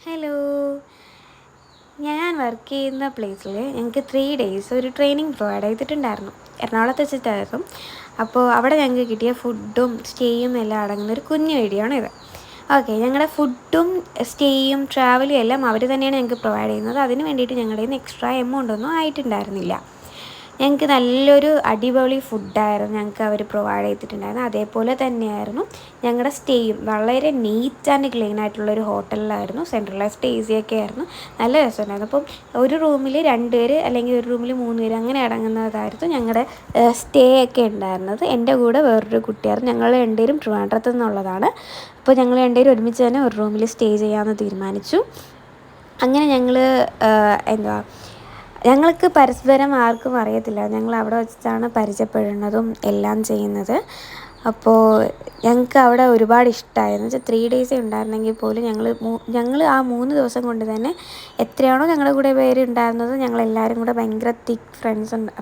Hello, ഞാൻ work ചെയ്യുന്ന പ്ലേസിൽ ഞങ്ങൾക്ക് 3 ഡേയ്സ് ഒരു ട്രെയിനിങ് പ്രൊവൈഡ് ചെയ്തിട്ടുണ്ടായിരുന്നു. എറണാകുളത്ത് വെച്ചിട്ടായിരുന്നു. അപ്പോൾ അവിടെ ഞങ്ങൾക്ക് കിട്ടിയ ഫുഡും സ്റ്റേയും എല്ലാം അടങ്ങുന്ന ഒരു കുഞ്ഞു വീഡിയോ ആണ് ഇത്. ഓക്കെ, ഞങ്ങളുടെ ഫുഡും സ്റ്റേയും ട്രാവലും എല്ലാം അവർ തന്നെയാണ് ഞങ്ങൾക്ക് പ്രൊവൈഡ് ചെയ്യുന്നത്. അതിന് വേണ്ടിയിട്ട് ഞങ്ങളുടെ കയ്യിൽ നിന്ന് എക്സ്ട്രാ എമൗണ്ട് ഒന്നും ആയിട്ടുണ്ടായിരുന്നില്ല. ഞങ്ങൾക്ക് നല്ലൊരു അടിപൊളി ഫുഡായിരുന്നു ഞങ്ങൾക്ക് അവർ പ്രൊവൈഡ് ചെയ്തിട്ടുണ്ടായിരുന്നു. അതേപോലെ തന്നെയായിരുന്നു ഞങ്ങളുടെ സ്റ്റേയും. വളരെ നീറ്റ് ആൻഡ് ക്ലീൻ ആയിട്ടുള്ളൊരു ഹോട്ടലിലായിരുന്നു. സെൻട്രലൈസ്ഡ് എ സി ഒക്കെ ആയിരുന്നു. നല്ല രസമുണ്ടായിരുന്നു. അപ്പം ഒരു റൂമിൽ 2 പേര് അല്ലെങ്കിൽ ഒരു റൂമിൽ 3 പേര് അങ്ങനെ അടങ്ങുന്നതായിരുന്നു ഞങ്ങളുടെ സ്റ്റേ ഒക്കെ ഉണ്ടായിരുന്നത്. എൻ്റെ കൂടെ വേറൊരു കുട്ടിയായിരുന്നു. ഞങ്ങൾ രണ്ടുപേരും ട്രിവാൻഡ്രത്തു നിന്നുള്ളതാണ്. അപ്പോൾ ഞങ്ങൾ രണ്ടുപേരും ഒരുമിച്ച് തന്നെ ഒരു റൂമിൽ സ്റ്റേ ചെയ്യാമെന്ന് തീരുമാനിച്ചു. അങ്ങനെ ഞങ്ങൾക്ക് പരസ്പരം ആർക്കും അറിയത്തില്ല. ഞങ്ങൾ അവിടെ വെച്ചിട്ടാണ് പരിചയപ്പെടുന്നതും എല്ലാം ചെയ്യുന്നത്. അപ്പോൾ ഞങ്ങൾക്ക് അവിടെ ഒരുപാട് ഇഷ്ടമായിരുന്നു. എന്ന് വെച്ചാൽ 3 ഡേയ്സേ ഉണ്ടായിരുന്നെങ്കിൽ പോലും ഞങ്ങൾ ആ 3 ദിവസം കൊണ്ട് തന്നെ എത്രയാണോ ഞങ്ങളുടെ കൂടെ പേര് ഉണ്ടായിരുന്നത് ഞങ്ങളെല്ലാവരും കൂടെ ഭയങ്കര തിക്ക്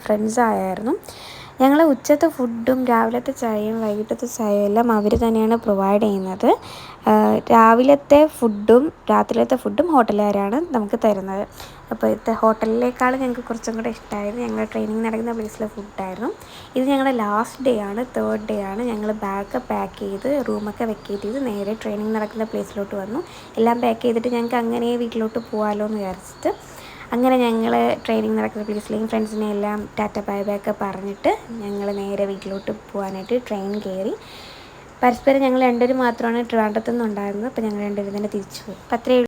ഫ്രണ്ട്സായിരുന്നു. ഞങ്ങൾ ഉച്ചത്തെ ഫുഡും രാവിലത്തെ ചായയും വൈകിട്ടത്തെ ചായയും എല്ലാം അവർ തന്നെയാണ് പ്രൊവൈഡ് ചെയ്യുന്നത്. രാവിലത്തെ ഫുഡും രാത്രിയിലത്തെ ഫുഡും ഹോട്ടലുകാരാണ് നമുക്ക് തരുന്നത്. അപ്പോൾ ഇത്തെ ഹോട്ടലിലേക്കാളും ഞങ്ങൾക്ക് കുറച്ചും കൂടെ ഇഷ്ടമായത് ഞങ്ങൾ ട്രെയിനിങ് നടക്കുന്ന പ്ലേസിലെ ഫുഡായിരുന്നു. ഇത് ഞങ്ങളുടെ ലാസ്റ്റ് ഡേ ആണ്, 3rd ഡേ ആണ്. ഞങ്ങൾ ബാഗ് പാക്ക് ചെയ്ത് റൂമൊക്കെ വെക്കേറ്റ് ചെയ്ത് നേരെ ട്രെയിനിങ് നടക്കുന്ന പ്ലേസിലോട്ട് വന്നു. എല്ലാം പാക്ക് ചെയ്തിട്ട് ഞങ്ങൾക്ക് അങ്ങനെ വീട്ടിലോട്ട് പോകാമല്ലോ എന്ന് വിചാരിച്ചിട്ട് അങ്ങനെ ഞങ്ങൾ ട്രെയിനിങ് നടക്കുന്ന പ്ലേസിലേക്കും ഫ്രണ്ട്സിനെ എല്ലാം ടാറ്റ ബൈ ബൈ ഒക്കെ പറഞ്ഞിട്ട് ഞങ്ങൾ നേരെ വീട്ടിലോട്ട് പോകാനായിട്ട് ട്രെയിൻ കയറി. പരസ്പരം ഞങ്ങൾ രണ്ടുപേരും മാത്രമാണ് ട്രിവാൻഡ്രത്തു നിന്നുണ്ടായിരുന്നത്. അപ്പോൾ ഞങ്ങൾ രണ്ടുപേരും തന്നെ തിരിച്ചു പോയി. അപ്പോൾ അത്രയേ